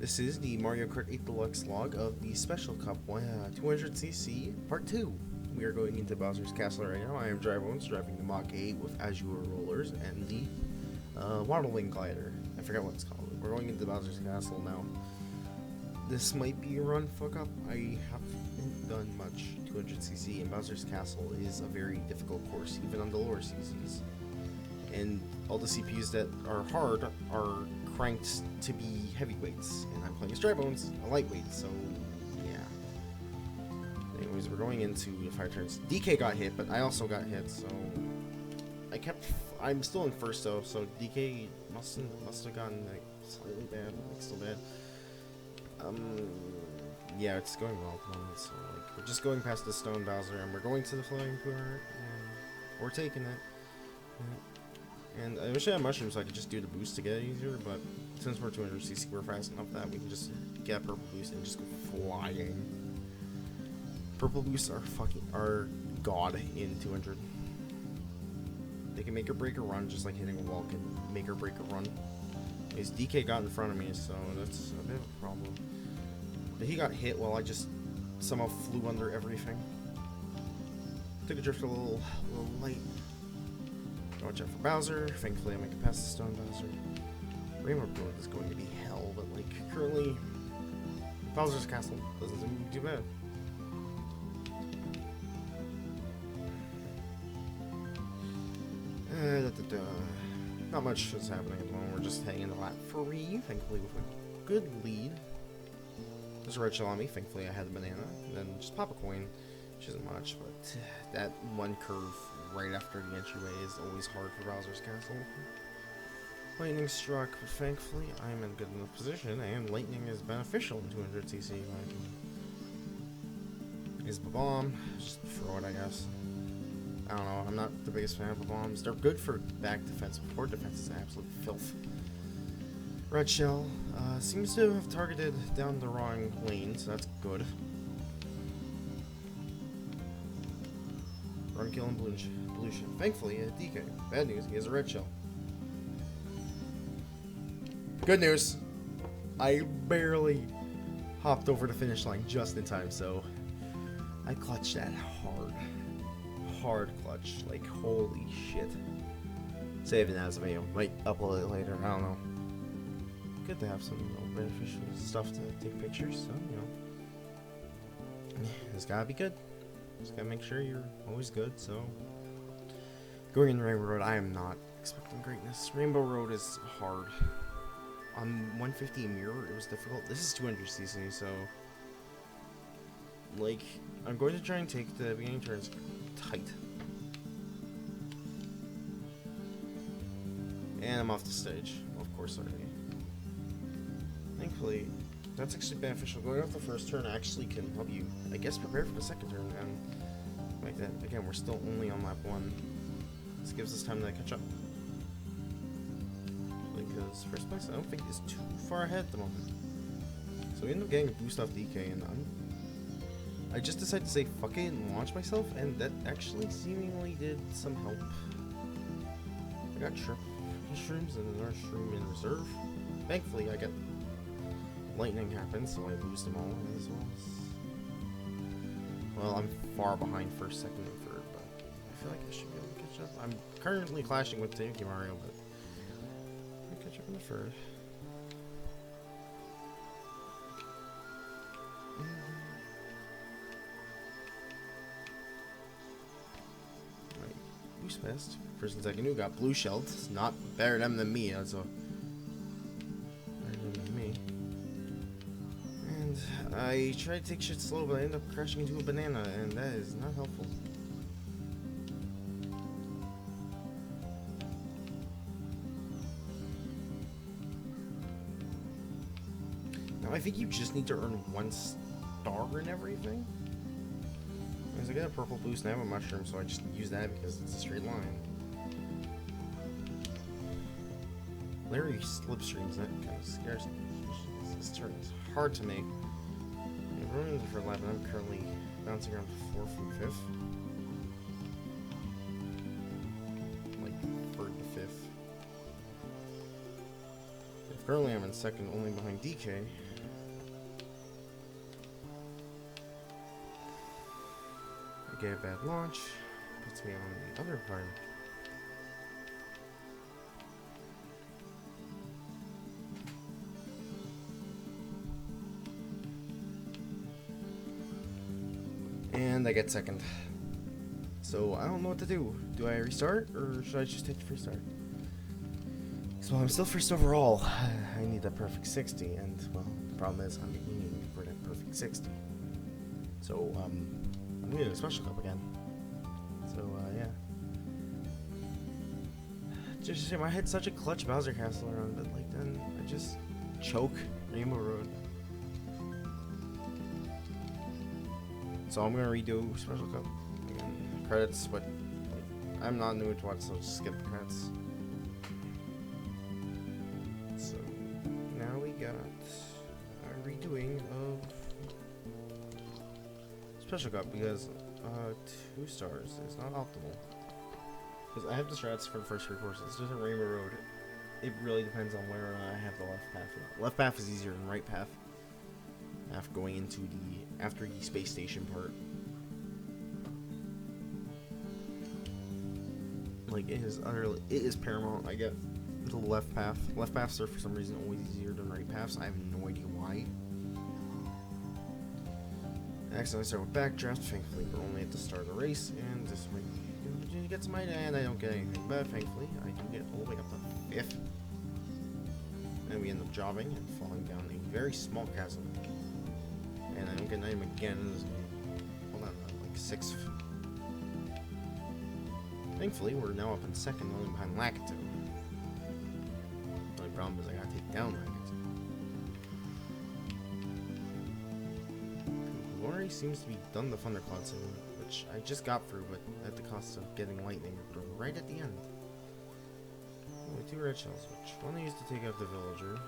This is the Mario Kart 8 Deluxe log of the Special Cup 200cc Part 2. We are going into Bowser's Castle right now. I am Drybones, driving the Mach 8 with Azure Rollers and the Waddling Glider. I forgot what it's called. We're going into Bowser's Castle now. This might be a run fuck up. I haven't done much 200cc, and Bowser's Castle is a very difficult course, even on the lower CCs. And all the CPUs that are hard are cranked to be heavyweights, and I'm playing as Drybones, a lightweight, so yeah. Anyways, we're going into the fire turns. DK got hit, but I also got hit, so I'm still in first though, so DK must have gotten like slightly bad, like still bad. Yeah, it's going well at the moment, so like we're just going past the stone Bowser, and we're going to the floating Kart, and we're taking it. And I wish I had mushrooms so I could just do the boost to get it easier, but since we're 200cc, we're fast enough that we can just get purple boost and just go flying. Purple boosts are god in 200. They can make or break a run, just like hitting a wall can make or break a run. His DK got in front of me, so that's a bit of a problem. But he got hit while I just somehow flew under everything. Took a drift a little light. Watch out for Bowser. Thankfully, I make it past the stone Bowser. Rainbow Road is going to be hell, but like currently, Bowser's Castle doesn't seem too bad. Not much is happening at the moment. We're just hanging the lap free, thankfully with a good lead. There's a red shell on me. Thankfully, I had the banana. And then just pop a coin, which isn't much, but that one curve right after the entryway is always hard for Bowser's Castle. Lightning struck, but thankfully I'm in good enough position, and lightning is beneficial in 200cc. Is the bomb? Just throw it, I guess. I don't know. I'm not the biggest fan of the bombs. They're good for back defense, but forward defense is absolute filth. Red shell seems to have targeted down the wrong lane, so that's good. Run, kill, and blue shell. Thankfully, a DK. Bad news, he has a red shell. Good news, I barely hopped over the finish line just in time, so I clutched that hard. Hard clutch, like holy shit. Save it as a video. Might upload it later, I don't know. Good to have some beneficial stuff to take pictures, so, it's gotta be good. Just gotta make sure you're always good, so. Going in Rainbow Road, I am not expecting greatness. Rainbow Road is hard. On 150 mirror, it was difficult. This is 200cc, so. Like, I'm going to try and take the beginning turns tight. And I'm off the stage. Well, of course already. Thankfully, that's actually beneficial. Going off the first turn actually can help you, I guess, prepare for the second turn, and like that. Again, we're still only on lap 1. This gives us time to catch up. Because first place, I don't think is too far ahead at the moment. So we end up getting a boost off DK, and I just decided to say fuck it and launch myself, and that actually seemingly did some help. I got triple shrooms and another shroom in reserve. Thankfully, I got lightning happen, so I lose them all as well. Well, I'm far behind first, second, and third, but I feel like I should be able to catch up. I'm currently clashing with Tanuki Mario, but I'll catch up in the third. Right, boost past. First and second, who got blue shelled. It's not better than me, so. I tried to take shit slow, but I ended up crashing into a banana, and that is not helpful. Now, I think you just need to earn 1 star and everything. Because I got a purple boost and I have a mushroom, so I just use that because it's a straight line. Larry slipstreams, that kind of scares me. This turn is hard to make. We're running for 11. I'm currently bouncing around 4th and 5th. Like 3rd to 5th. Currently I'm in second, only behind DK. I get a bad launch, puts me on the other part. And I get second. So I don't know what to do. Do I restart or should I just take the free start? So I'm still first overall. I need a perfect 60, and well, the problem is I'm aiming for that perfect 60. So I'm gonna do a special cup again. So yeah. Just I had such a clutch Bowser Castle around, but like then I just choke Rainbow Road. So I'm gonna redo Special Cup again. Credits, but I'm not new to watch, so just skip the credits. So now we got a redoing of Special Cup because 2 stars is not optimal. Because I have the strats for the first 3 courses. Just a Rainbow Road. It really depends on where I have the left path. Left path is easier than right path. After going into after the space station part. Like it is paramount. I get the left path. Left paths are for some reason always easier than right paths. I have no idea why. I accidentally start with backdraft. Thankfully, we're only at the start of the race, and this might get to my and I don't get anything. But thankfully, I do get all the way up to 5th. And we end up jobbing and falling down a very small chasm. And I don't get an item again. Hold on, like 6th. Thankfully, we're now up in 2nd, only behind Lakitu. The only problem is I gotta take down Lakitu. Who already seems to be done the Thundercloud sim, which I just got through, but at the cost of getting lightning right at the end. Only 2 red shells, which one I used to take out the villager.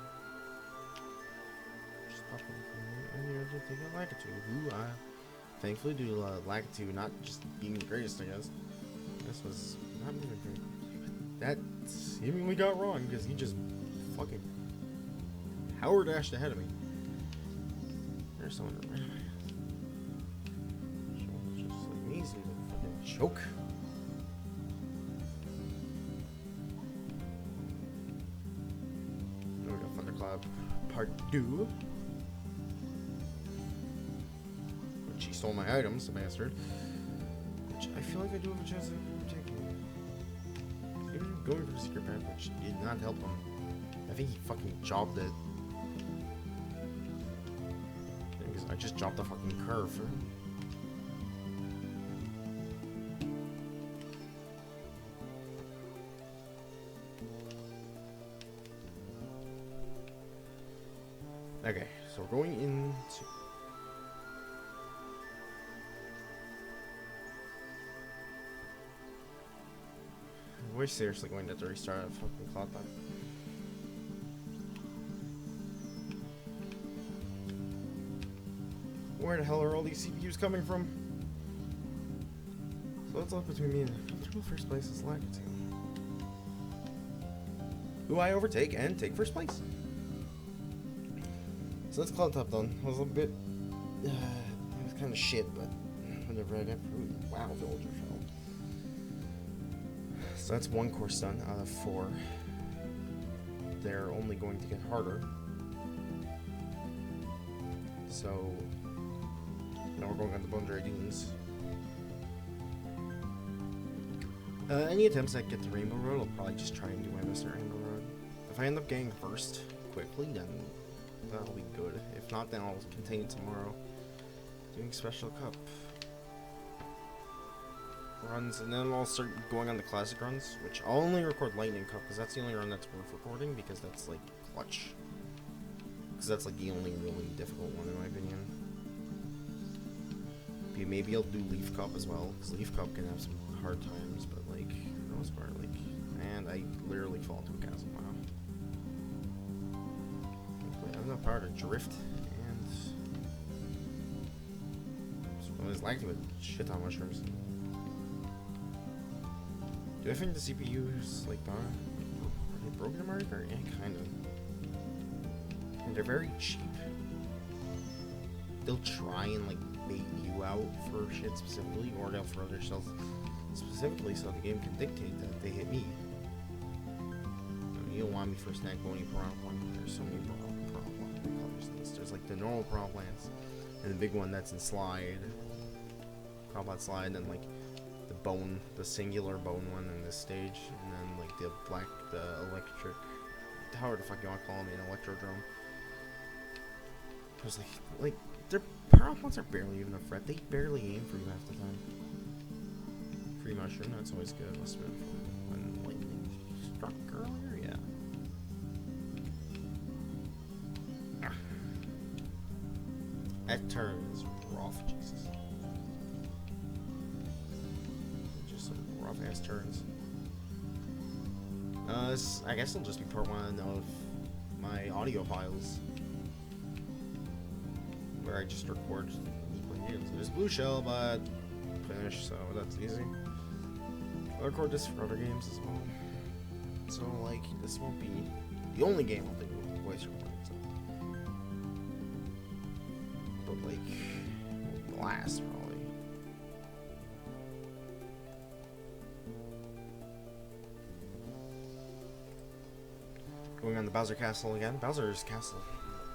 Just pop in here to take out Lakitu, who thankfully due to Lakitu not just being the greatest, I guess. This was not moving great. That seemingly got wrong because he just fucking power dashed ahead of me. There's someone right away. Just like me, so to fucking choke. There we go, Thundercloud Part 2. Which he stole my items, the bastard. Which I feel like I do have a chance of taking. Even going for the secret path, which did not help him. I think he fucking jobbed it. Because I just dropped the fucking curve. Okay, so we're going into... We're seriously going to have to restart a fucking clock time. Where the hell are all these CPUs coming from? So what's left between me and the first place is Lakitu, who I overtake and take first place. So that's Cloud Top done. It was a bit, it was kind of shit, but whenever I got through, wow, villager fell. So that's 1 course done out of 4. They're only going to get harder. So now we're going on the Bundray Dunes. Any attempts that get to Rainbow Road, I'll probably just try and do my best at Rainbow Road. If I end up getting first quickly, then that'll be good. If not, then I'll continue tomorrow doing Special Cup runs, and then I'll start going on the classic runs, which I'll only record Lightning Cup because that's the only run that's worth recording, because that's like clutch. Because that's like the only really difficult one in my opinion. Maybe I'll do Leaf Cup as well, because Leaf Cup can have some hard times, but like for the most part, like, and I literally fall into a chasm. Wow. I have enough power to drift, and so I was lagging with shit ton of mushrooms. Do I think the CPU is like are they broken in Mario Kart? Yeah, kind of. And they're very cheap. They'll try and like bait you out for shit specifically, or they'll throw their shells specifically so the game can dictate that they hit me. You don't want me for snack bony piranha plant. There's so many piranha colors. There's like the normal piranha plants, and the big one that's in slide. Piranha plant slide, and then like the bone, the singular bone one in this stage, and then like the electric, however the fuck you want to call them, an electrodrome. There's like their piranha plants are barely even a threat. They barely aim for you half the time. Free mushroom, that's always good. Must have been when lightning struck earlier, yeah. That turn is rough, Jesus. Just some rough ass turns. I guess it'll just be part one of my audio files, where I just record games. There's blue shell, but finished, so that's easy. I'll record this for other games as well. So like, this won't be the only game I'll think of voice recording. So. But like, it won't last probably. Going on the Bowser Castle again. Bowser's Castle.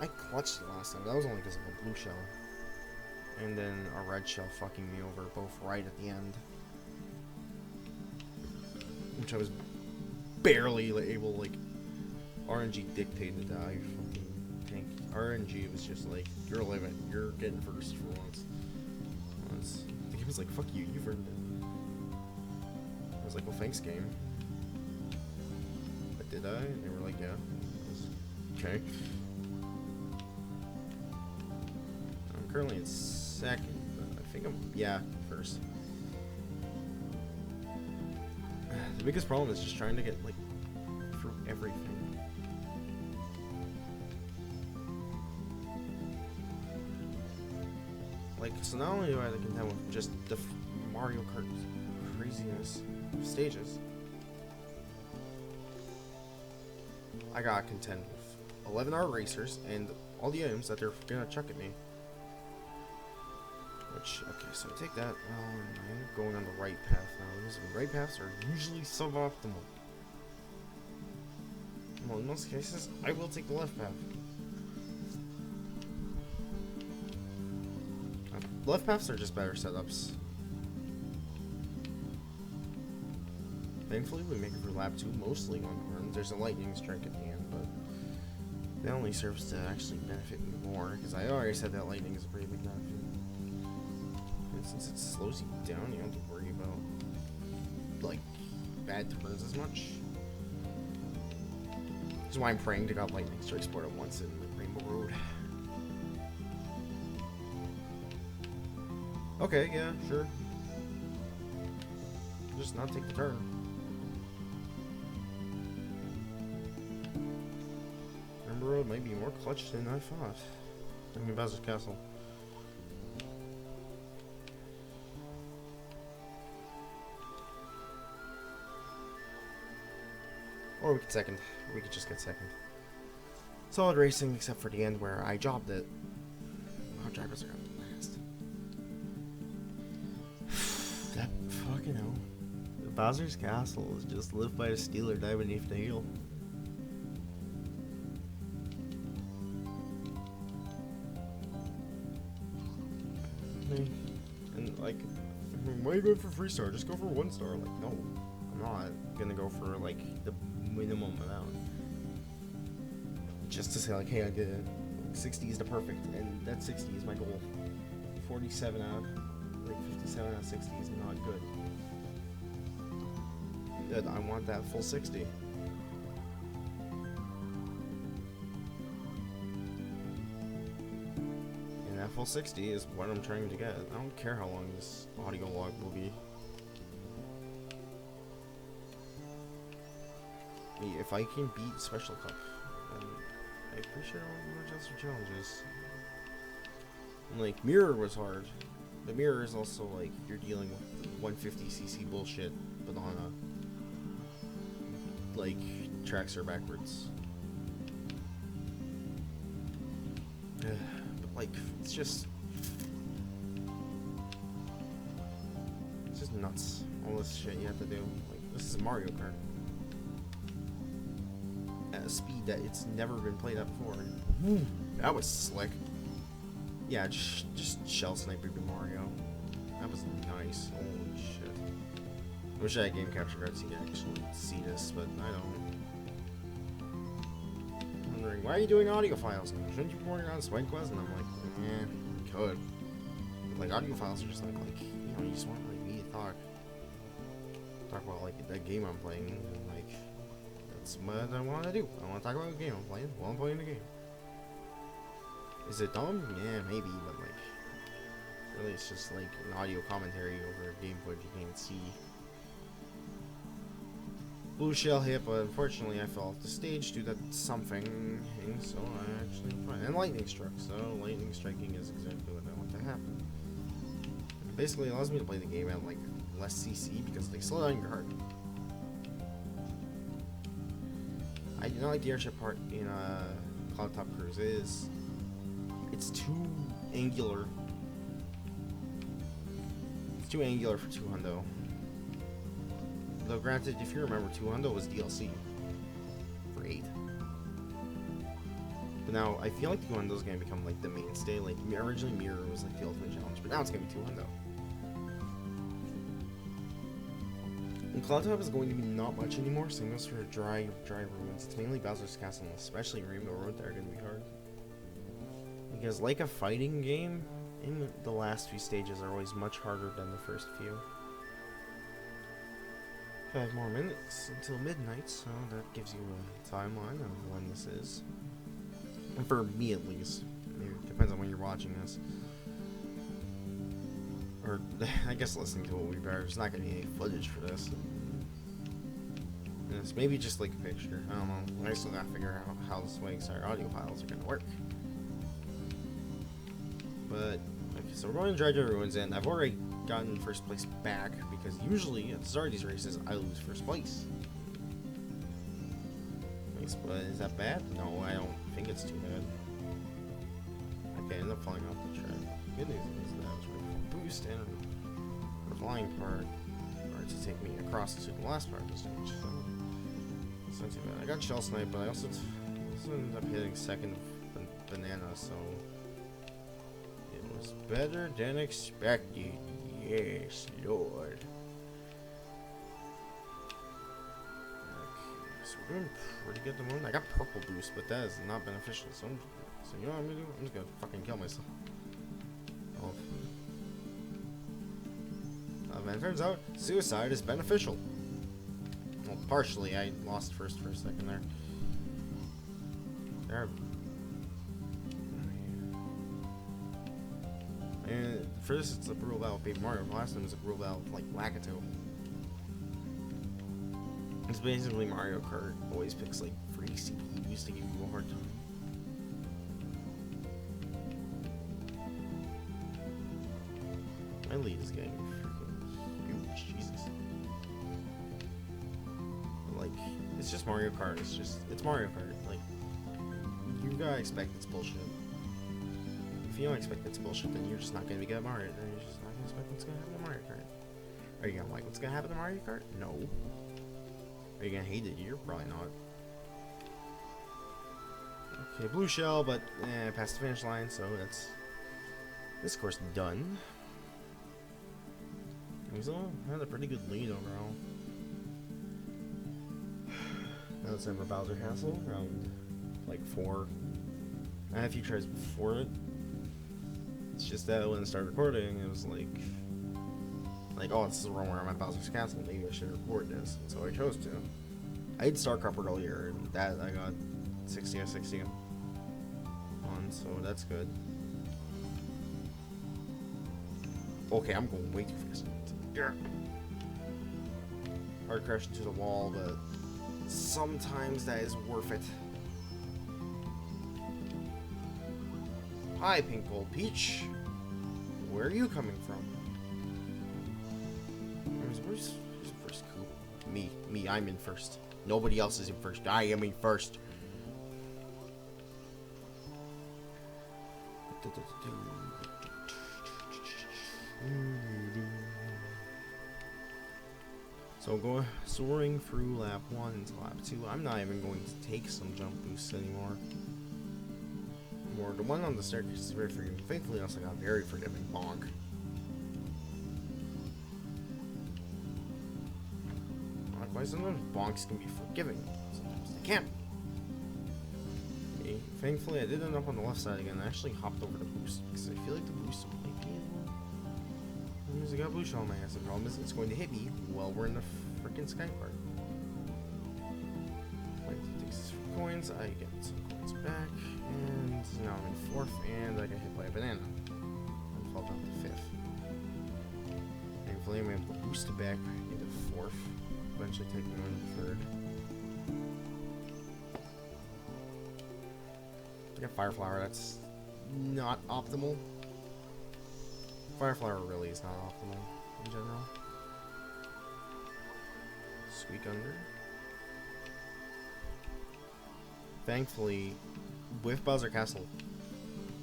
I clutched it last time. That was only because of a blue shell. And then a red shell fucking me over, both right at the end. Which I was barely able, like, RNG dictated that I fucking tanked. RNG was just like, you're living, you're getting first for once. The game was like, fuck you, you've earned it. I was like, well, thanks, game. But did I? And they were like, yeah. Okay. I'm currently in second, but I think I'm, yeah, first. The biggest problem is just trying to get, like, through everything. Like, so not only do I have to contend with just the Mario Kart craziness of stages, I gotta contend with 11-hour racers and all the items that they're gonna chuck at me. Which, okay, so I take that. Well, I'm going on the right path now. The right paths are usually suboptimal. Well, in most cases, I will take the left path. Left paths are just better setups. Thankfully, we make it through lap 2, mostly on run. There's a lightning strike at the end, but that only serves to actually benefit me more, because I already said that lightning is a pretty big benefit. And since it slows you down, you don't have to worry about, like, bad turns as much. That's why I'm praying to God lightning strikes more than once in Rainbow Road. Okay, yeah, sure. Just not take the turn. Rainbow Road might be more clutch than I thought. I mean, Bowser's Castle. Or we could second. We could just get second. Solid racing, except for the end where I jobbed it. Oh, drivers are gonna last. That fucking hell. Bowser's Castle is just live by the steel or die beneath the heel. And like, why are you going for 3-star? Just go for 1-star. Like, no, I'm not gonna go for like the minimum amount. Just to say like, hey, I did it. 60 is the perfect, and that 60 is my goal. 47 out, like 57 out of 60 is not good. I want that full 60. And that full 60 is what I'm trying to get. I don't care how long this audio log will be. If I can beat Special Cup, then I appreciate all the adjust for challenges. And like, Mirror was hard. But Mirror is also like, you're dealing with 150cc bullshit, but on a like, tracks are backwards. but like, it's just nuts. All this shit you have to do. Like, this is Mario Kart at a speed that it's never been played at before. That was slick. Yeah, just shell sniper Mario. That was nice. Holy shit. I wish I had game capture cards so you could actually see this, but I don't. I'm wondering, why are you doing audio files now? Shouldn't you be working on Swag Quest? And I'm like, you could. But, like, audio files are just like, you know, you just want like me to talk about like that game I'm playing, and like that's what I want to do. I want to talk about the game I'm playing while I'm playing the game. Is it dumb? Yeah, maybe, but like really it's just like an audio commentary over game footage you can't see. Blue shell hit, but unfortunately I fell off the stage due to something, so I actually fine. And lightning struck, so lightning striking is exactly what I want to happen. It basically allows me to play the game at like less CC because they slow down your heart. I do not like the airship part in Cloud Top Cruise. It's too angular. It's too angular for 2 hundo. Though granted, if you remember, 2 hundo was DLC for 8. But now I feel like 2 hundo is gonna become like the mainstay. Like originally Mirror was like the ultimate challenge, but now it's gonna be 2 hundo. And Cloud Top is going to be not much anymore. Same goes for dry ruins. It's mainly Bowser's Castle, and especially Rainbow Road that are going to be hard. Because like a fighting game, in the last few stages are always much harder than the first few. 5 more minutes until midnight, so that gives you a timeline of when this is. And for me at least. Maybe it depends on when you're watching this. Or, I guess listening to it will be better. There's not going to be any footage for this. It's maybe just like a picture. I don't know. I still gotta figure out how the Swagsire audio files are going to work. But, okay, so we're going to Dry Ruins, and I've already gotten first place back, because usually at the start of these races, I lose first place. But is that bad? No, I don't think it's too bad. Okay, I end up falling off the track. Good news is that I was ready for boost and the flying part to take me across to the last part of the stage. So it's not too bad. I got shell snipe, but I also ended up hitting second banana, so it was better than expected. Yes, Lord. So we're doing pretty good at the moment. I got purple boost, but that is not beneficial. So you know what I'm gonna do? I'm just gonna fucking kill myself. Oh. And it turns out suicide is beneficial. Well, partially. I lost first for a second there. And for this, it's a brutal battle with Paper Mario. Last time was a brutal battle with like Lakitu. It's basically Mario Kart. Always picks like free CPUs to give you a hard time. My lead is getting freaking huge. Jesus. But, like, it's just Mario Kart. It's Mario Kart. Like, you gotta expect it's bullshit. If you don't expect it's bullshit, then you're just not gonna be good at Mario. Then you're just not gonna expect what's gonna happen to Mario Kart. Are you gonna like what's gonna happen to Mario Kart? No. Are you gonna hate it? You're probably not. Okay, blue shell, but past the finish line, so that's this course done. So I had a pretty good lead overall. Now it's time for Bowser Castle, around like 4. I had a few tries before it. It's just that when I started recording, it was like, oh, this is the wrong where I'm at Bowser's Castle. Maybe I should record this. And so I chose to. I had StarCraft earlier, and that I got 60 out of 60 on, so that's good. Okay, I'm going way too fast. Yeah. Hard crash into the wall, but sometimes that is worth it. Hi, Pink Gold Peach. Where are you coming from? Where's first coup? Me, I'm in first. Nobody else is in first. I am in first. So going soaring through lap 1 into lap 2. I'm not even going to take some jump boosts anymore. The one on the staircase is very forgiving. Thankfully, also got very forgiving. Bonk. Likewise, sometimes bonks can be forgiving. Sometimes they can't. Okay, thankfully, I did end up on the left side again. I actually hopped over the boost because I feel like the boost might be able. I got blue shell on my ass. The problem is it's going to hit me while we're in the freaking sky part. Wait, takes some coins. I get some coins back, and now I'm in 4th, and I get hit by a banana. I fall down to 5th. Thankfully, I'm able to boost it back into 4th. Eventually taking me on 3rd. I got Fire Flower. That's not optimal. Fire Flower really is not optimal in general. Squeak under. Thankfully, with Bowser Castle,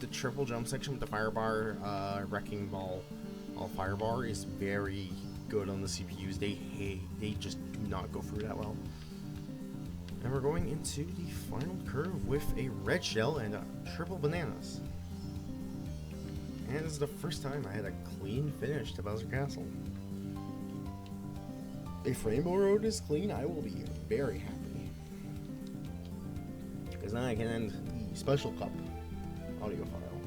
the triple jump section with the fire bar, wrecking ball, fire bar is very good on the CPUs. They just do not go through that well. And we're going into the final curve with a red shell and triple bananas. And this is the first time I had a clean finish to Bowser Castle. If Rainbow Road is clean, I will be very happy. Because now I can end the Special Cup audio file.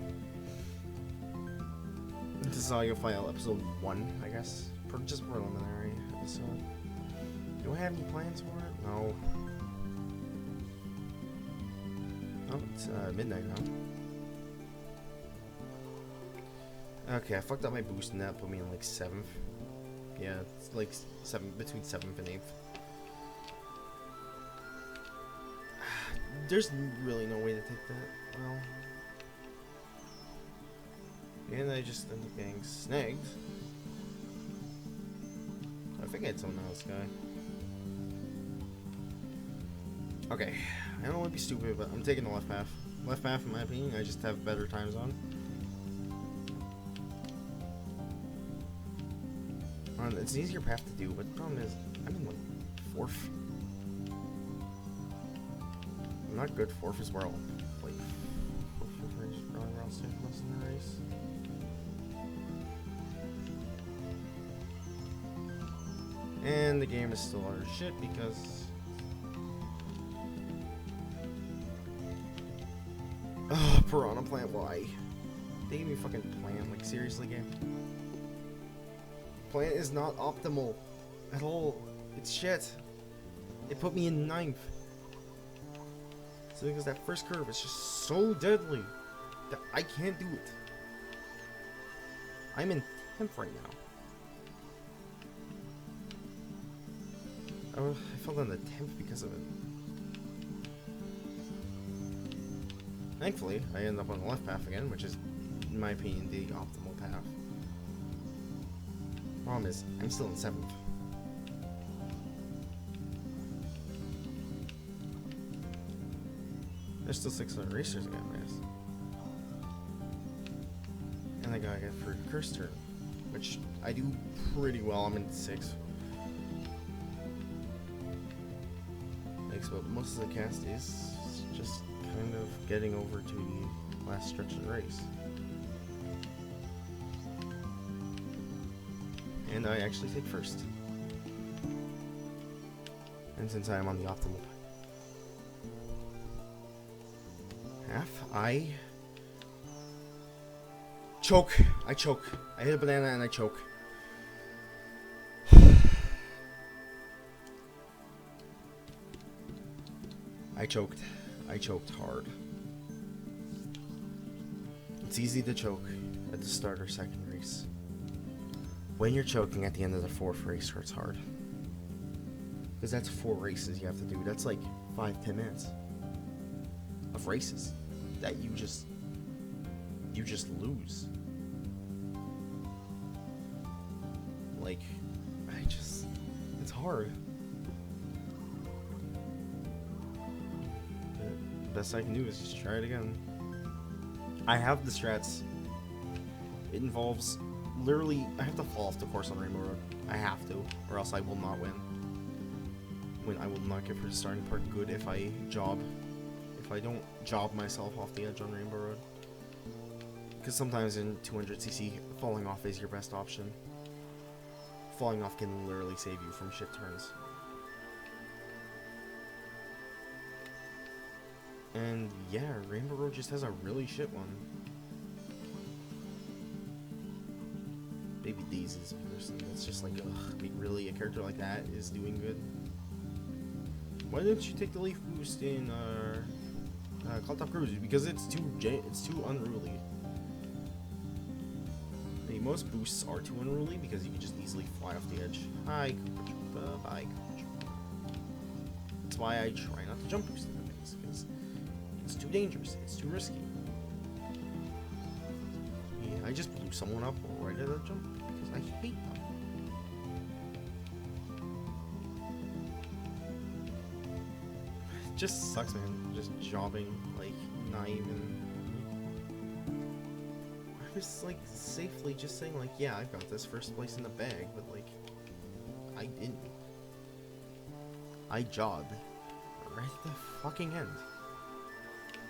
This is audio file episode 1, I guess. Just preliminary episode. Do I have any plans for it? No. Oh, it's midnight now. Okay, I fucked up my boost and that put me in like 7th. Yeah, it's like between 7th and 8th. There's really no way to take that well. And I just ended up getting snagged. I think I had someone else guy. Okay, I don't want to be stupid, but I'm taking the left path. Left path, in my opinion, I just have better times on. It's an easier path to do, but the problem is, I'm in like 4th. I'm not good. 4th as well. Like 4th race, probably around 6th months in the race. And the game is still utter shit because Piranha Plant, why? They gave me a fucking plant, like seriously, game? Plant is not optimal at all. It's shit. It put me in 9th. So because that first curve is just so deadly that I can't do it. I'm in 10th right now. Oh, I fell down to 10th because of it. Thankfully, I ended up on the left path again, which is, in my opinion, the optimal path. Problem is, I'm still in 7th. There's still 6 other racers again, guys. And I gotta get for Curse Turn, which I do pretty well. I'm in 6th. But most of the cast is just kind of getting over to the last stretch of the race. And I actually take 1st. And since I am on the optimal half, I choke. I choke. I hit a banana and I choke. I choked hard. It's easy to choke at the start or second race. When you're choking at the end of the 4th race, it's hard. Because that's 4 races you have to do. That's like 5-10 minutes of races that you just lose. Like, it's hard. Best I can do is just try it again. I have the strats. It involves literally, I have to fall off the course on Rainbow Road. I have to, or else I will not win. I will not get for the starting part good if I job. If I don't job myself off the edge on Rainbow Road. Because sometimes in 200cc, falling off is your best option. Falling off can literally save you from shit turns. And yeah, Rainbow Road just has a really shit one. Baby Daisy's a person that's just like, ugh, really, a character like that is doing good. Why didn't you take the leaf boost in Cloud Top Cruise? Because it's too unruly. I mean, most boosts are too unruly because you can just easily fly off the edge. Hi, Koopa Troopa. Bye, Koopa Troopa. That's why I try not to jump boost into things, because it's too dangerous. It's too risky. Yeah, I just blew someone up right at a jump because I hate them. It just sucks, man. Just jobbing, like, not even. I was like safely just saying, like, yeah, I've got this first place in the bag, but like, I didn't. I jobbed right at the fucking end.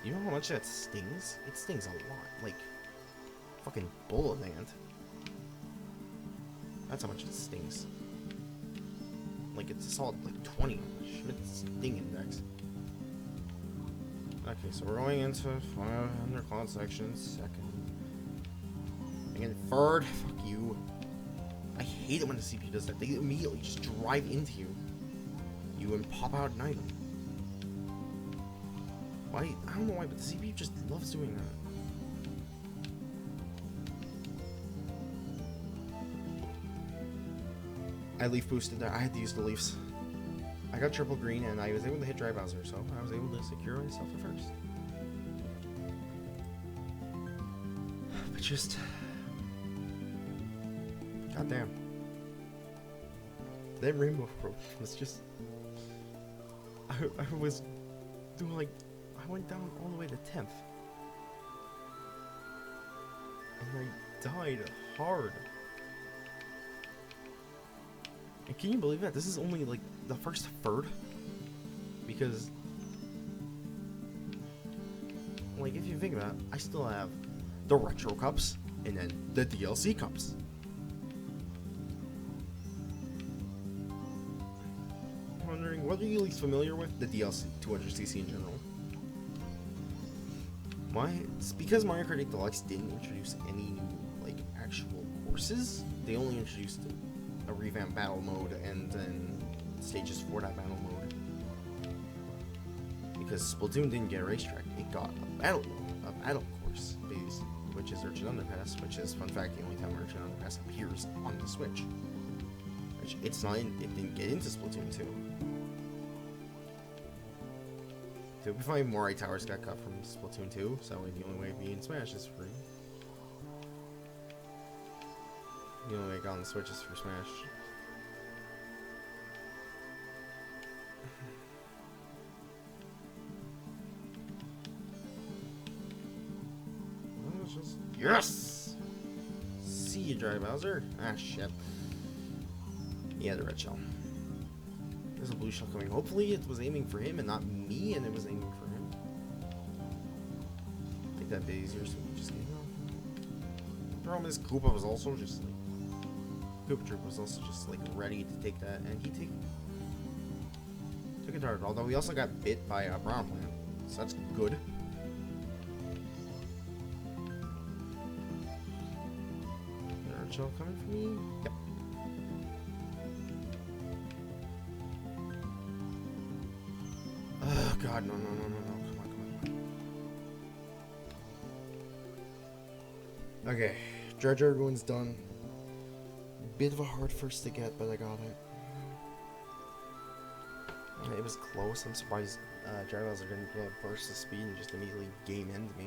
You know how much that stings? It stings a lot. Like, fucking bullet ant. That's how much it stings. Like, it's a solid, like, 20 on the Schmidt's sting index. Okay, so we're going into undercloud section, second. And third, fuck you. I hate it when the CPU does that. They immediately just drive into you. You and pop out an item. Why? I don't know why, but the CPU just loves doing that. I leaf boosted there. I had to use the leaves. I got triple green and I was able to hit Dry Bowser, so I was able to secure myself at first. But just... goddamn. That Rainbow Road was just... I was doing like... I went down all the way to 10th. And I died hard. And can you believe that? This is only like the first third? Because... like, if you think about it, I still have the Retro Cups and then the DLC Cups. I'm wondering, what are you least familiar with? The DLC, 200cc in general. Why? It's because Mario Kart 8 Deluxe didn't introduce any new, like, actual courses. They only introduced a revamped battle mode and then stages for that battle mode. Because Splatoon didn't get a racetrack, it got a battle course based, which is Urchin Underpass, which is, fun fact, the only time Urchin Underpass appears on the Switch. Which it didn't get into Splatoon 2. To be funny, Morai Towers got cut from Splatoon 2, so the only way being Smash is free. The only way I got on the Switch is for Smash. Yes! See you, Dry Bowser. Ah, shit. Yeah, the red shell. There's a blue shell coming. Hopefully it was aiming for him and not me, and it was aiming for him. I think that'd be easier, so we just get him. The problem is Koopa was also just like... Koopa Troop was also just like ready to take that, and he took it hard. Although we also got bit by a brown plant, so that's good. Red shell coming for me? Yep. Oh god, no, come on. Okay, Jar Jar Goon's done. Bit of a hard first to get, but I got it. It was close. I'm surprised Jar Bowser didn't get a burst of speed and just immediately game end me.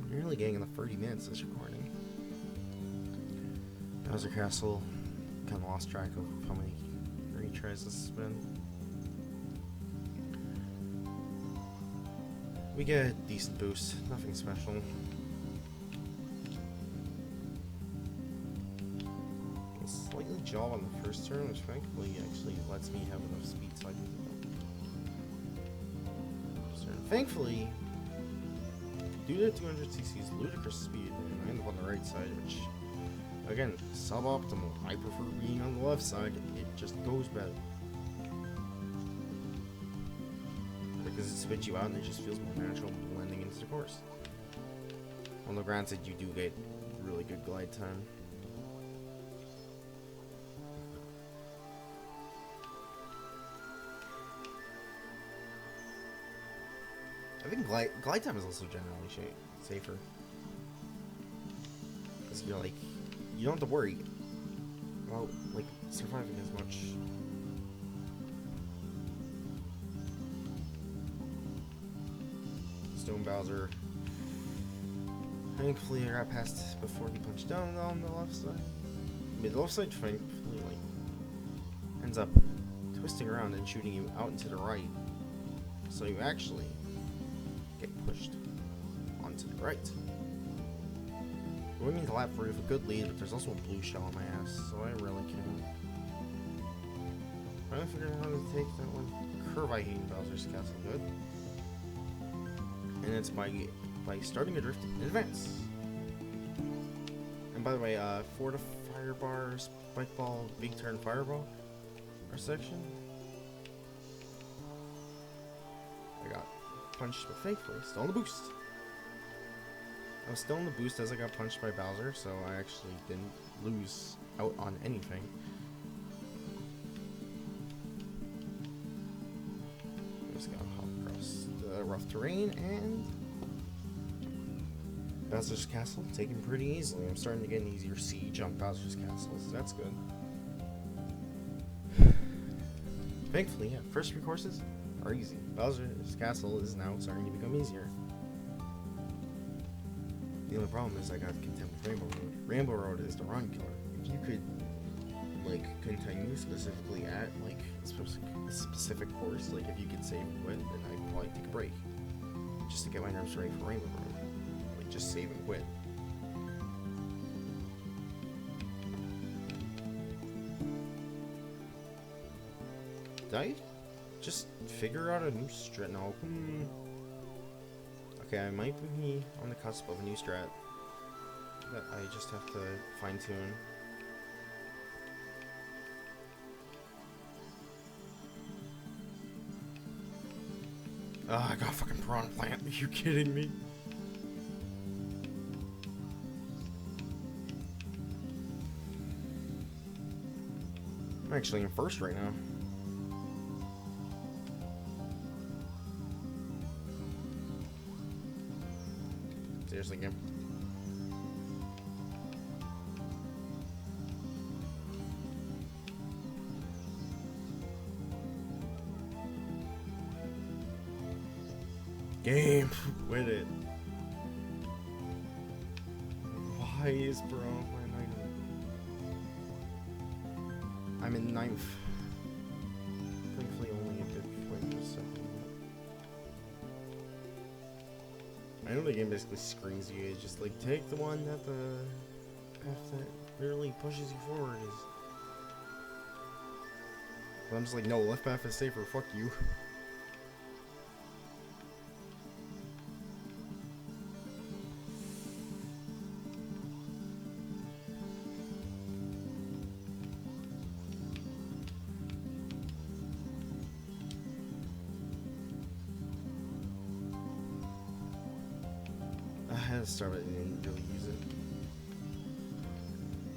I'm nearly getting in the 30 minutes of this recording. Bowser Castle. Kind of lost track of how many retries this has been. We get a decent boost, nothing special. Slightly job on the first turn, which frankly actually lets me have enough speed so I can do that. Thankfully, due to 200cc's ludicrous speed, and I end up on the right side, which, again, suboptimal. I prefer being on the left side, it just goes better. Because it spits you out and it just feels more natural blending into the course. Although granted, you do get really good glide time. I think glide time is also generally safer. Because you're like, you don't have to worry about like surviving as much. Stone Bowser. Thankfully I got past before he punched down on the left side. I mean, the left side thankfully like ends up twisting around and shooting you out into the right. So you actually get pushed onto the right. Going into lap 3 with a good lead, but there's also a blue shell on my ass, so I really can't. Trying to figure out how to take that one. Curve I hate in Bowser's Castle, good. And it's by starting a drift in advance. And by the way, for the fire bar, spike ball, big turn fireball, our section, I got punched, but thankfully still in the boost. I was still in the boost as I got punched by Bowser, so I actually didn't lose out on anything. Just gotta hop across the rough terrain, and Bowser's Castle taken pretty easily. I'm starting to get an easier siege on Bowser's Castle, so that's good. Thankfully, yeah, first 3 courses are easy. Bowser's Castle is now starting to become easier. The only problem is I got content with Rainbow Road. Rainbow Road is the run killer. If you could, like, continue specifically at, like, a specific course, like, if you could save and quit, then I'd probably take a break. Just to get my nerves ready for Rainbow Road. Like, just save and quit. Did I just figure out a new strat? No. Okay, I might be on the cusp of a new strat that I just have to fine tune. I got a fucking prawn plant. Are you kidding me? I'm actually in first right now. Seriously, game. Game, win it. Why is bro my night? I'm in 9th. Thankfully, only a bit point for second. I know the game basically screams you. It's just like, take the one that the path that literally pushes you forward is. But I'm just like, no, left path is safer. Fuck you. I had to start it and didn't really use it.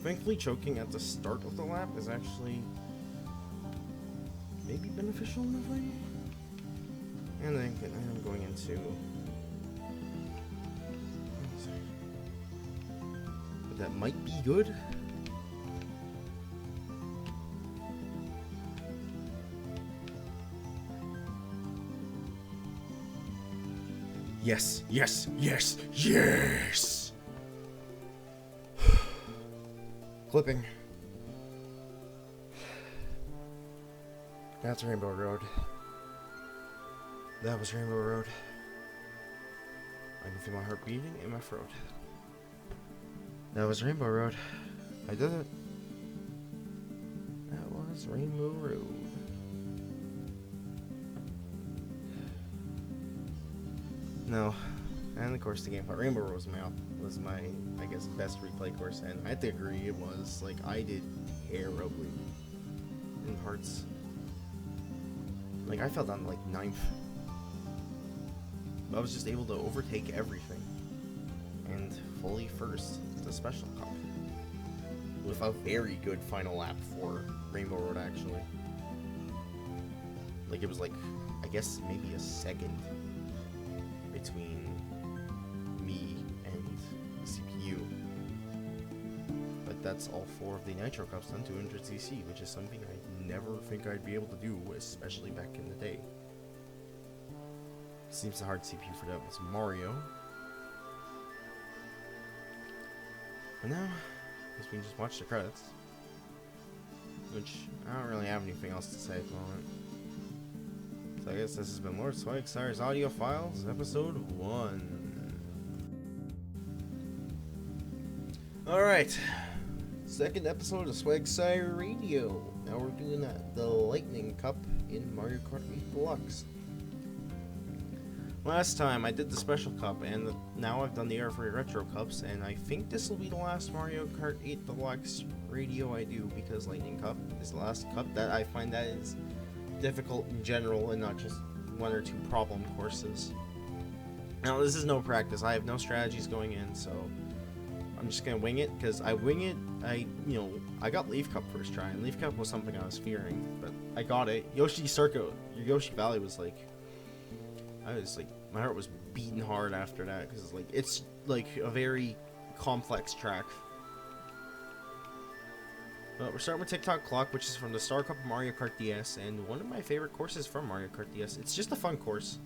Thankfully, choking at the start of the lap is actually maybe beneficial in a way. And then I'm going into. But that might be good. Yes, yes, yes, yes! Clipping. That's Rainbow Road. That was Rainbow Road. I can feel my heart beating in my throat. That was Rainbow Road. I did it. That was Rainbow Road. No, and of course the game part. Rainbow Road was my I guess best replay course, and I have to agree it was. Like, I did terribly in parts. Like, I fell down like 9th. I was just able to overtake everything and fully first the special cup with a very good final lap for Rainbow Road, actually. Like, it was like, I guess maybe a second between me and the CPU. But that's all 4 of the Nitro Cups on 200cc, which is something I never think I'd be able to do, especially back in the day. Seems the hard CPU for that was Mario. But now, I guess we can just watch the credits. Which, I don't really have anything else to say at the moment. So I guess this has been Lord Swagsire's Audio Files, Episode 1. Alright. Second episode of Swagsire Radio. Now we're doing the Lightning Cup in Mario Kart 8 Deluxe. Last time I did the Special Cup, and now I've done the Air-Free Retro Cups, and I think this will be the last Mario Kart 8 Deluxe Radio I do, because Lightning Cup is the last cup that I find that is difficult in general, and not just 1 or 2 problem courses. Now, this is no practice. I have no strategies going in, so I'm just gonna wing it, because I wing it. I got Leaf Cup first try, and Leaf Cup was something I was fearing, but I got it. Yoshi Valley was like, my heart was beating hard after that, because it's like a very complex track. But we're starting with TikTok Clock, which is from the Star Cup of Mario Kart DS, and one of my favorite courses from Mario Kart DS. It's just a fun course.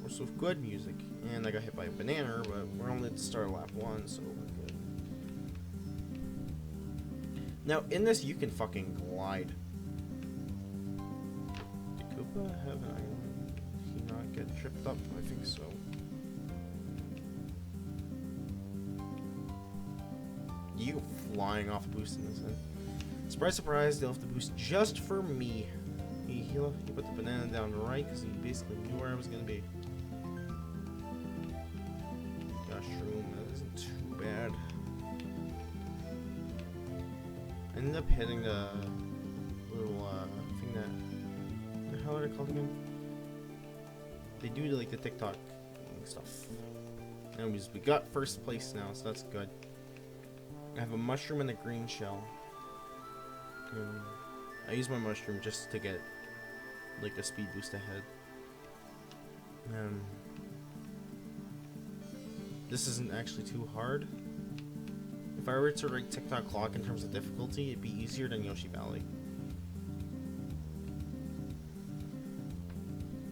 Course with good music. And I got hit by a banana, but we're only at the start of lap 1, so we're good. Now, in this, you can fucking glide. Did Koopa have an island? Did he not get tripped up? I think so. You go flying off a boost in this thing. Surprise, surprise, they'll have to boost just for me. He put the banana down right because he basically knew where I was going to be. Gosh, room, that isn't too bad. I ended up hitting the little thing that... What the hell are they called again? They do like the TikTok stuff. Anyways, we got first place now, so that's good. I have a mushroom and a green shell. I use my mushroom just to get like a speed boost ahead. This isn't actually too hard. If I were to rate TikTok Clock in terms of difficulty, it'd be easier than Yoshi Valley.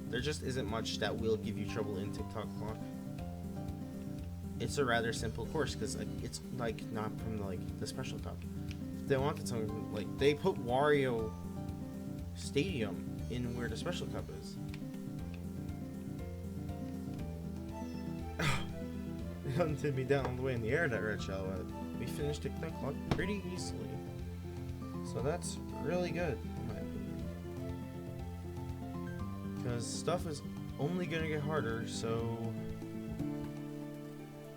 There just isn't much that will give you trouble in TikTok Clock. It's a rather simple course because it's like not from the special cup. If they wanted something like they put Wario Stadium in where the special cup is. It hunted me down all the way in the air, that red shell. We finished TikTok Clock pretty easily, so that's really good in my opinion. Because stuff is only gonna get harder, so.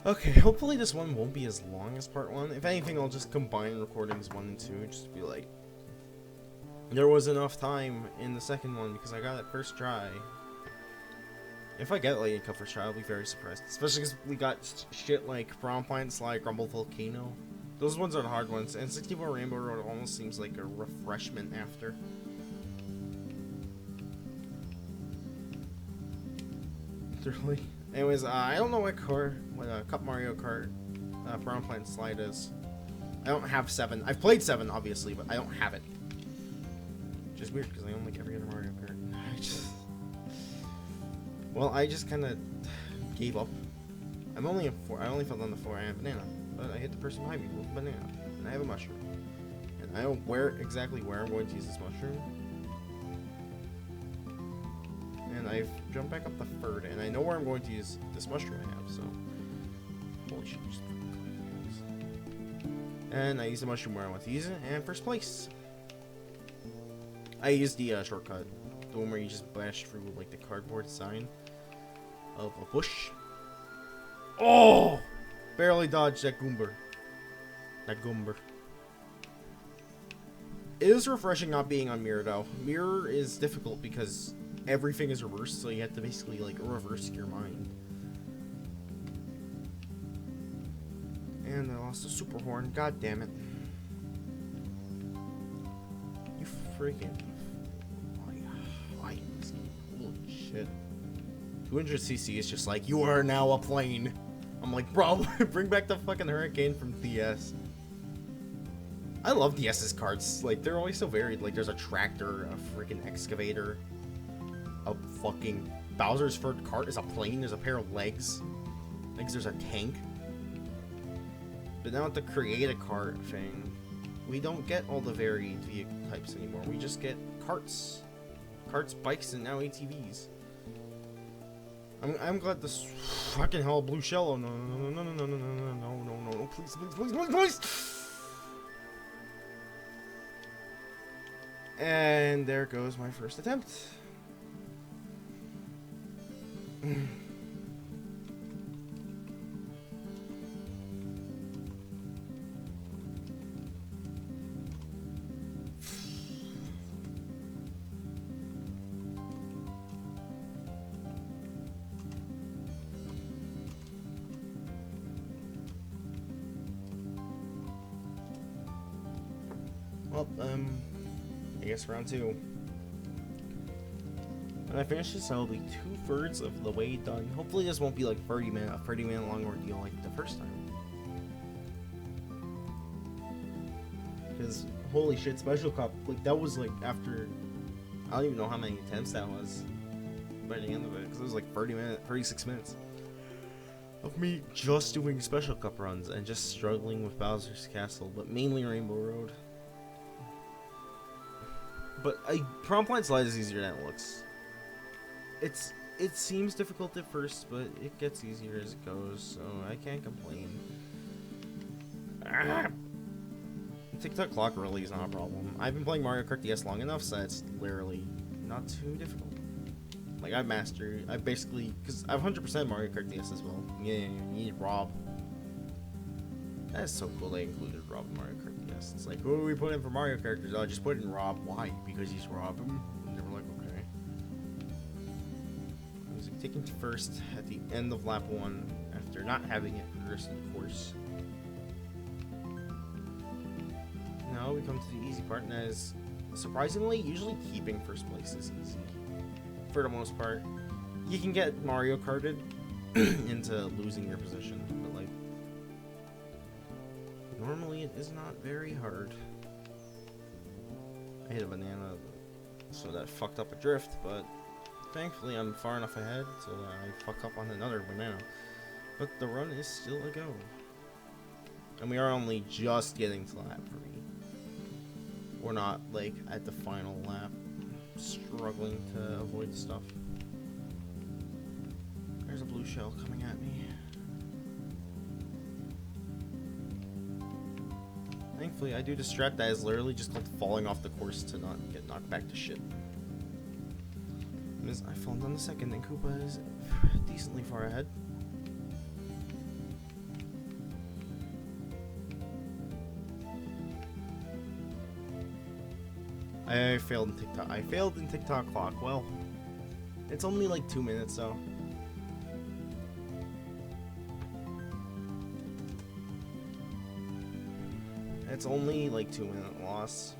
Okay, hopefully this one won't be as long as part 1. If anything, I'll just combine recordings 1 and 2, just to be like, there was enough time in the second one because I got it first try. If I get Lightning Cup first try, I'll be very surprised. Especially because we got shit like Brown Plant Slide, Grumble Volcano. Those ones are the hard ones, and 64 Rainbow Road almost seems like a refreshment after. Literally. Anyways, I don't know what Cup Mario Kart Brown Plant Slide is. I don't have 7. I've played 7, obviously, but I don't have it. Which is weird, because I own like every other Mario Kart. I just kind of gave up. I only fell down the 4. I have a banana. But I hit the person behind me with a banana. And I have a mushroom. And I don't exactly where I'm going to use this mushroom. And I've jumped back up the third, and I know where I'm going to use this mushroom I have, so... Holy shit, just... And I used the mushroom where I want to use it, and first place! I used the shortcut. The one where you just bash through, like, the cardboard sign of a bush. Oh! Barely dodged that Goomber. It is refreshing not being on mirror, though. Mirror is difficult because everything is reversed, so you have to basically, like, reverse your mind. And I lost a super horn. God damn it. You freaking... Why in this game? Holy shit. 200cc is just like, you are now a plane. I'm like, bro, bring back the fucking Hurricane from DS. I love DS's carts. Like, they're always so varied. Like, there's a tractor, a freaking excavator, a fucking Bowser's third cart is a plane. There's a pair of legs. Like, there's a tank. But now with the create a cart thing, we don't get all the varied vehicle types anymore. We just get carts. Carts, bikes, and now ATVs. I'm glad this fucking hell blue shell. Oh, no, please. And there goes my first attempt. Well, I guess round two. When I finish this, I'll be 2/3 of the way done. Hopefully this won't be like a 30-minute long ordeal like the first time. Because, holy shit, Special Cup, like, that was like after, I don't even know how many attempts that was by the end of it, because it was like 36 minutes of me just doing Special Cup runs and just struggling with Bowser's Castle, but mainly Rainbow Road. But Prom Line Slide is easier than it looks. It seems difficult at first, but it gets easier as it goes, so I can't complain. TikTok clock really is not a problem. I've been playing Mario Kart DS long enough, so it's literally not too difficult. Like, I basically, because I have 100% Mario Kart DS as well. Yeah, you need Rob. That is so cool they included Rob in Mario Kart DS. It's like, who do we put in for Mario characters? Oh, just put in Rob. Why? Because he's Rob. And they were like, okay. I was taken first at the end of lap 1 after not having it first, of course. Now we come to the easy part, and that is, surprisingly, usually keeping first place is easy. For the most part. You can get Mario Karted into losing your position, but like, normally it is not very hard. I hit a banana, so that fucked up a drift, but thankfully I'm far enough ahead so that I fuck up on another banana. But the run is still a go. And we are only just getting to lap 3. We're not, like, at the final lap, struggling to avoid stuff. There's a blue shell coming at me. Thankfully, I do the strat that is literally just called falling off the course to not get knocked back to shit. I've fallen down the second, and Koopa is decently far ahead. I failed in TikTok clock. Well, it's only like 2 minutes, though. It's only like 2-minute loss.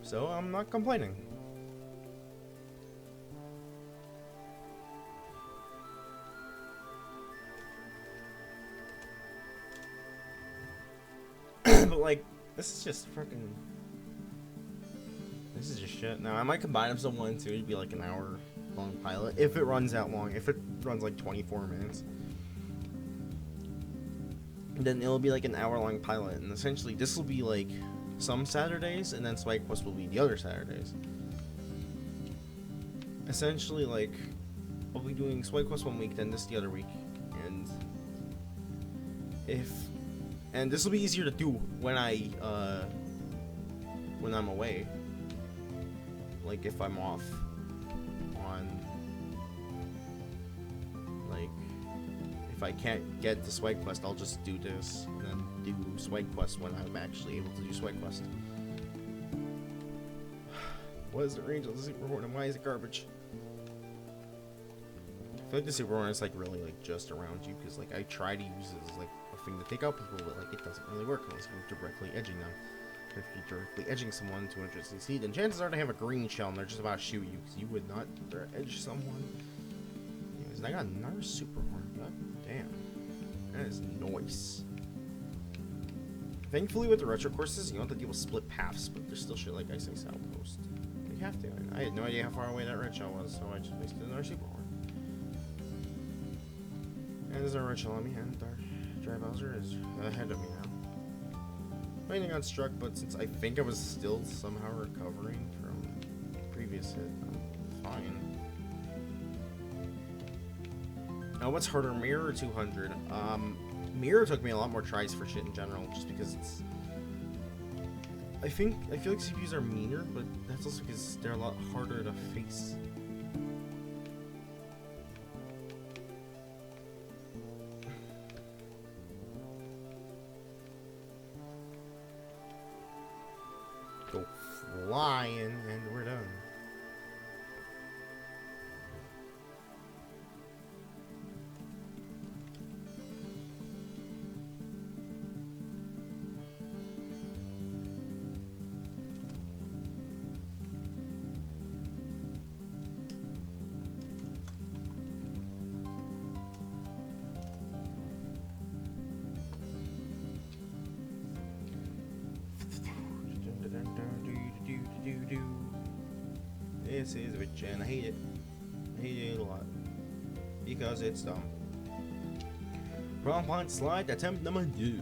So I'm not complaining. But like, this is just freaking. This is just shit. Now I might combine them so 1 and 2 to be like an hour long pilot if it runs that long. If it runs like 24 minutes, then it'll be like an hour-long pilot, and essentially this will be like some Saturdays, and then Spike Quest will be the other Saturdays. essentially, like, I'll be doing Swag Quest one week, then this the other week, and this will be easier to do when I'm away. Like, if I'm off on, like, if I can't get to Swag Quest, I'll just do this, and then do Swag Quest when I'm actually able to do Swag Quest. What is the range of the Super Horn, and why is it garbage? I feel like the Super Horn is, like, really, like, just around you, because, like, I try to use it as, like, a thing to take out people, but, like, it doesn't really work unless you're directly edging them. If you're directly edging someone to 200cc, then chances are they have a green shell and they're just about to shoot you, because you would not edge someone. Anyways, I got another Super Horn. God damn. That is nice. Thankfully, with the retro courses, you don't have to deal with split paths, but there's still shit like Ice Outpost. You have to. I had no idea how far away that red shell was, so I just wasted another Super Horn. And there's a red shell on me, and our Dry Bowser is ahead of me now. I got struck, but since I think I was still somehow recovering from the previous hit, I'm fine. Now, what's harder, Mirror or 200? Mirror took me a lot more tries for shit in general, just because it's... I feel like CPUs are meaner, but that's also because they're a lot harder to face. Go flying, and we're done. This is rich and I hate it. I hate it a lot. Because it's dumb. Prom point slide attempt number 2.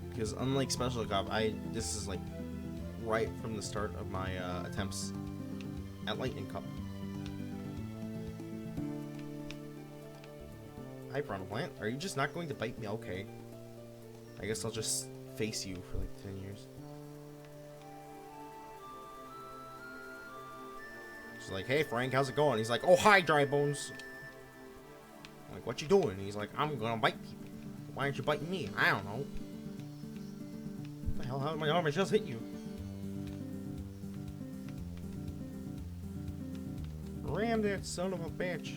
Because unlike Special Cop, this is like right from the start of my attempts at Lightning Cup. Hi, Piranha Plant. Are you just not going to bite me? Okay. I guess I'll just face you for like 10 years. She's like, hey Frank, how's it going? He's like, oh hi, Dry Bones. I'm like, what you doing? He's like, I'm gonna bite people. Why aren't you biting me? I don't know. What the hell? How did my armor just hit you? Ram that son of a bitch.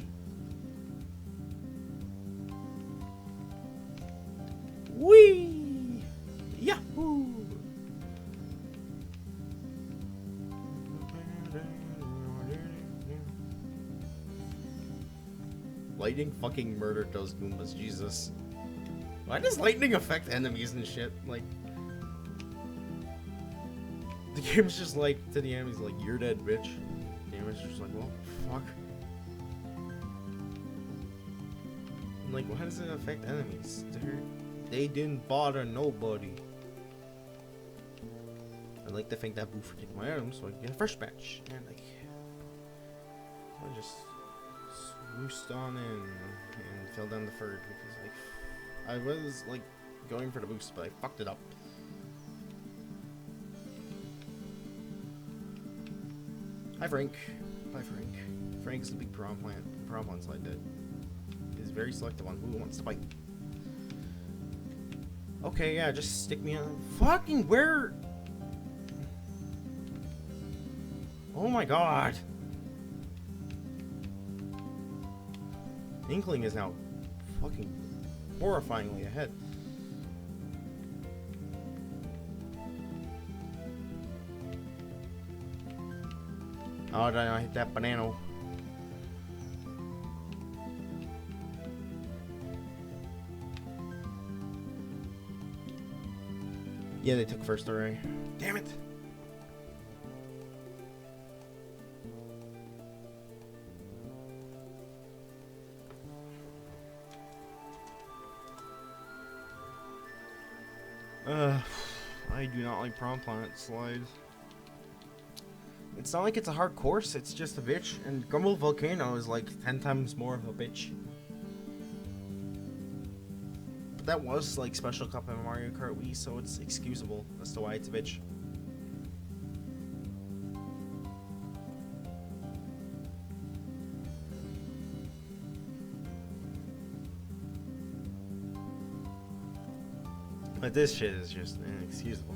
Whee! Yahoo! Lightning fucking murdered those Goombas, Jesus. Why does lightning affect enemies and shit? Like, the game's just like, to the enemies, like, you're dead, bitch. The enemy's just like, well, fuck. I'm like, why does it affect enemies? They didn't bother nobody. I'd like to thank that boo for taking my items so I can get a fresh batch. And like, I just swooshed on in and fell down the third because like I was like going for the boost, but I fucked it up. Hi Frank. Bye Frank. Frank is the big Piranha Plant. Piranha Plant slide dead. He's very selective on who wants to bite. Okay, yeah, just stick me on. Fucking where? Oh my god. Inkling is now fucking horrifyingly ahead. Oh, did I hit that banana? Yeah, they took first array. Damn it! I do not like Piranha Plant slides. It's not like it's a hard course, it's just a bitch, and Grumble Volcano is like 10 times more of a bitch. But that was like Special Cup in Mario Kart Wii, so it's excusable as to why it's a bitch. But this shit is just inexcusable.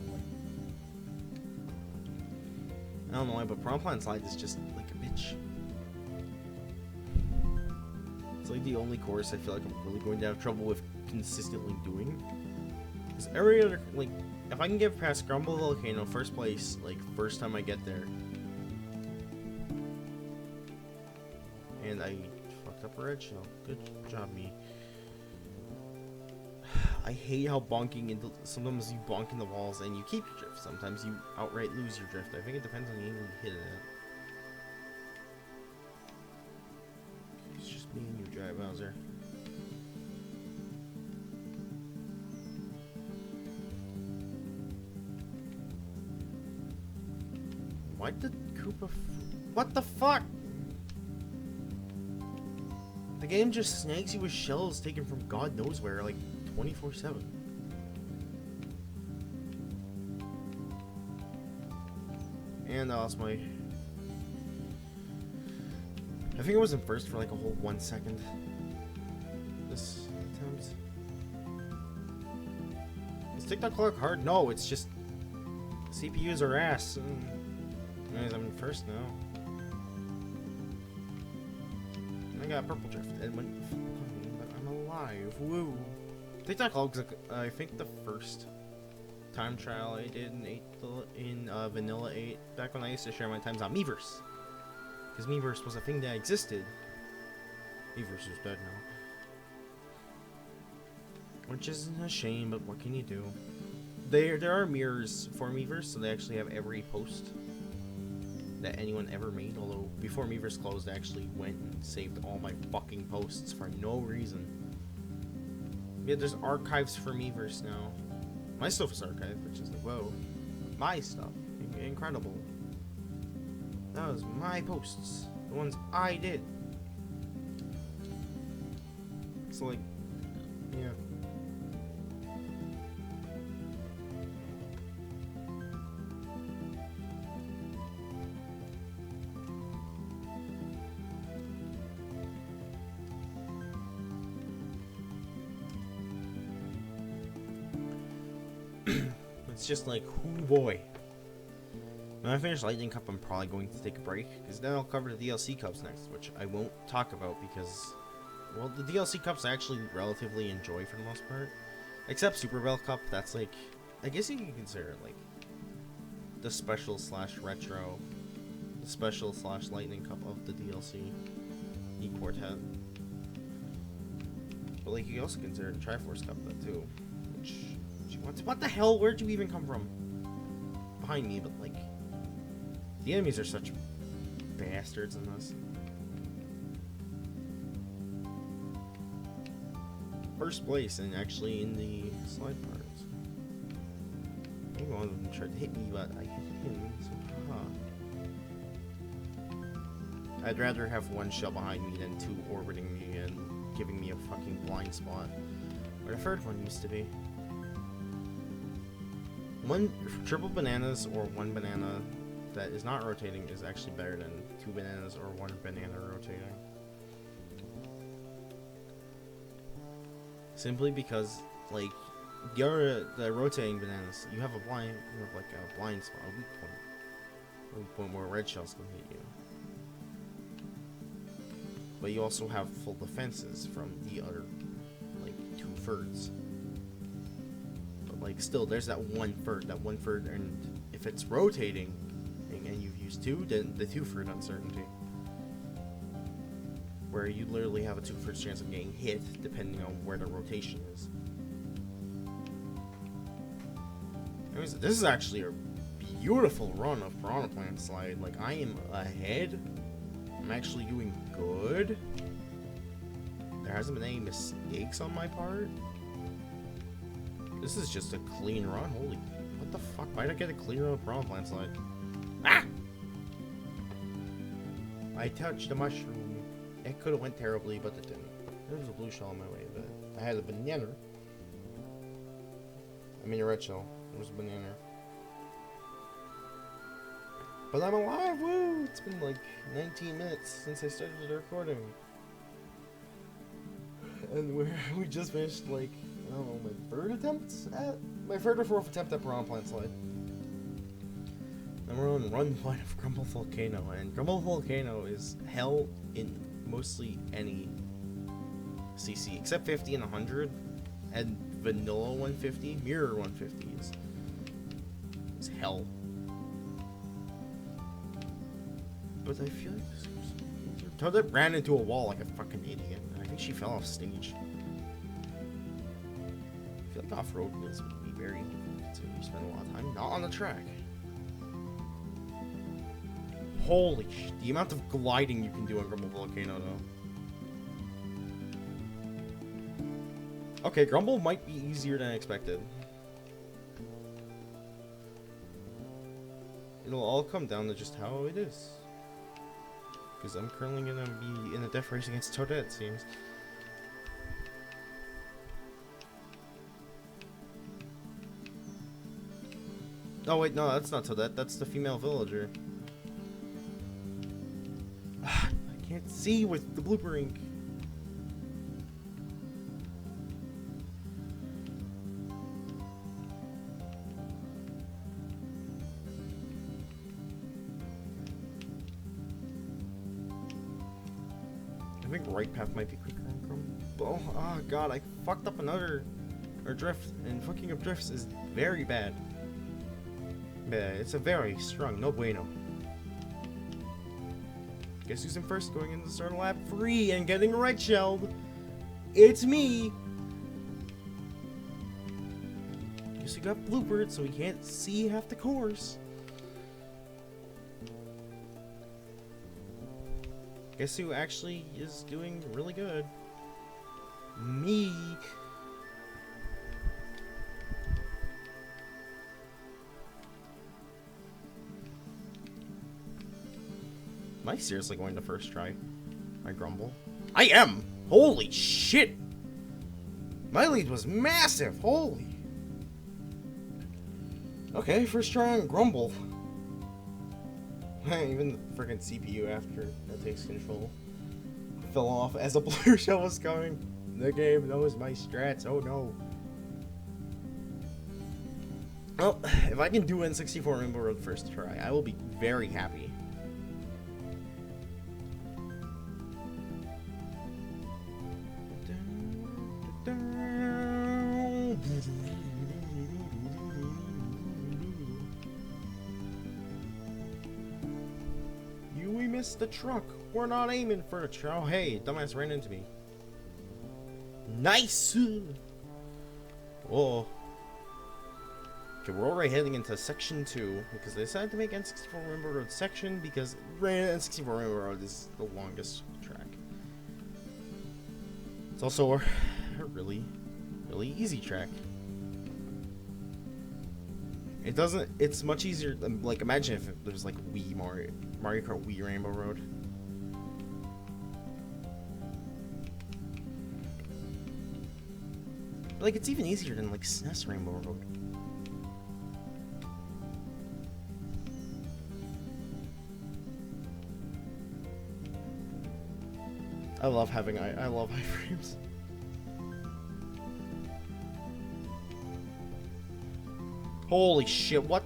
I don't know why, but Prom Plan Slide is just like a bitch. It's like the only course I feel like I'm really going to have trouble with consistently doing. Because every other, like, if I can get past Grumble Volcano first place, like, first time I get there. And I fucked up a red shell. Good job, me. I hate how bonking into, sometimes you bonk in the walls and you keep your drift. Sometimes you outright lose your drift. I think it depends on the angle you hit it at. It's just me and you, Dry Bowser. Why did Koopa what the fuck? The game just snags you with shells taken from God knows where, like 24/7. And I lost my... I think I was in first for like a whole 1 second. This attempt. Is TikTok clock hard? No, it's just... CPUs are ass. Anyways, I'm in first now. I got purple drift and went flying, but I'm alive. Woo! TikTok logs, I think the first time trial I did in Vanilla 8, back when I used to share my times on Miiverse. Because Miiverse was a thing that existed. Miiverse is dead now. Which is a shame, but what can you do? There are mirrors for Miiverse, so they actually have every post that anyone ever made, although before Miiverse closed I actually went and saved all my fucking posts for no reason. Yeah, there's archives for Miiverse now. My stuff is archived, which is like, whoa. My stuff. Incredible. That was my posts. The ones I did. So like, yeah. It's just like, oh boy. When I finish Lightning Cup, I'm probably going to take a break, because then I'll cover the DLC Cups next, which I won't talk about because, well, the DLC Cups I actually relatively enjoy for the most part. Except Super Bell Cup, that's like, I guess you can consider it like the special / retro, the special / Lightning Cup of the DLC E-Quartet. But like, you can also consider the Triforce Cup that too, which... What the hell? Where'd you even come from? Behind me, but like... The enemies are such bastards in this. First place, and actually in the slide parts. I think one of them tried to hit me, but I hit him, so haha. I'd rather have one shell behind me than two orbiting me and giving me a fucking blind spot. Where the third one used to be. One triple bananas or one banana that is not rotating is actually better than two bananas or one banana rotating. Simply because, like, the rotating bananas, you have like a blind spot, a weak point where red shells can hit you. But you also have full defenses from the other, like, 2/3. Like, still, there's that 1/3, and if it's rotating, and you've used two, then the 2/3 uncertainty. Where you literally have a 2/3 chance of getting hit, depending on where the rotation is. Anyways, this is actually a beautiful run of Piranha Plant Slide. Like, I am ahead. I'm actually doing good. There hasn't been any mistakes on my part. This is just a clean run. Holy, what the fuck? Why did I get a clean run of Piranha Plant Slide? Ah! I touched a mushroom. It could have went terribly, but it didn't. There was a blue shell on my way, but I had a banana. I mean a red shell. There was a banana. But I'm alive, woo! It's been like 19 minutes since I started the recording. And we just finished, like, I don't know, my third or fourth attempt at Piranha Plant Slide. And we're on Run Point of Grumble Volcano, and Grumble Volcano is hell in mostly any CC, except 50 and 100, and Vanilla 150, Mirror 150 is hell. But I feel like this Toadette ran into a wall like a fucking idiot. I think she fell off stage. I feel like off-road is would be very difficult to spend a lot of time not on the track. Holy sh! The amount of gliding you can do on Grumble Volcano, though. Okay, Grumble might be easier than I expected. It'll all come down to just how it is. Because I'm currently gonna be in a death race against Toadette, it seems. Oh wait, no, that's not Toadette, that's the female villager. I can't see with the blooper ink. I think right path might be quicker on Grumble. Oh god, I fucked up another drift, and fucking up drifts is very bad. Yeah, it's a very strong no bueno. Guess who's in first going into the start of lap 3 and getting red shelled? It's me! Guess we got bloopered so we can't see half the course. Guess who actually is doing really good? Me! Am I seriously going to first try? I grumble. I am! Holy shit! My lead was massive! Holy! Okay, first try on Grumble. Even the freaking CPU after that takes control fell off as a blue shell was coming. The game knows my strats. Oh no. Well, if I can do N64 Rainbow Road first try, I will be very happy. We missed the truck. We're not aiming for the truck. Oh, hey, dumbass ran into me. Nice. Oh. Okay, we're already heading into section 2 because they decided to make N64 Rainbow Road section because N64 Rainbow Road is the longest track. It's also a really easy track. It doesn't. It's much easier. Like, imagine if there's like Mario Kart Wii Rainbow Road. Like, it's even easier than like SNES Rainbow Road. I love having I love iframes. Holy shit, what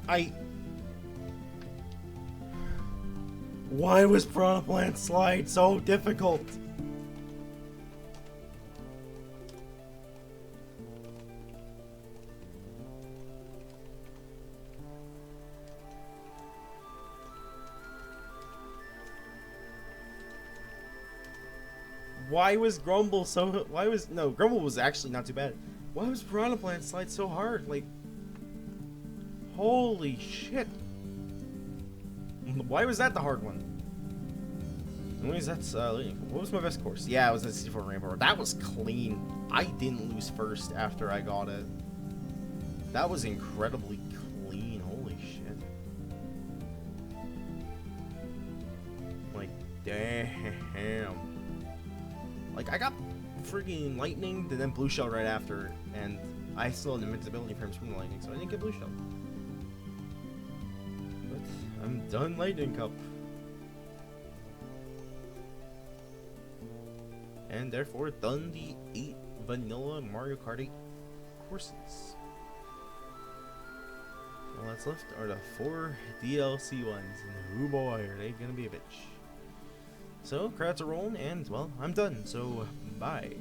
Why was Piranha Plant Slide so difficult? Grumble was actually not too bad. Why was Piranha Plant Slide so hard? Like, holy shit. Why was that the hard one? Anyways, that's, what was my best course? Yeah, it was the 64 Rainbow Road. That was clean. I didn't lose first after I got it. That was incredibly clean. Holy shit. Like, Damn. Like, I got freaking lightning, and then blue shell right after, and I still had invincibility frames from the lightning, so I didn't get blue shell. But I'm done lightning cup. And therefore done the 8 vanilla Mario Kart 8 courses. All that's left are the 4 DLC ones, and oh boy, are they gonna be a bitch. So, credits are rolling, and well, I'm done, so bye.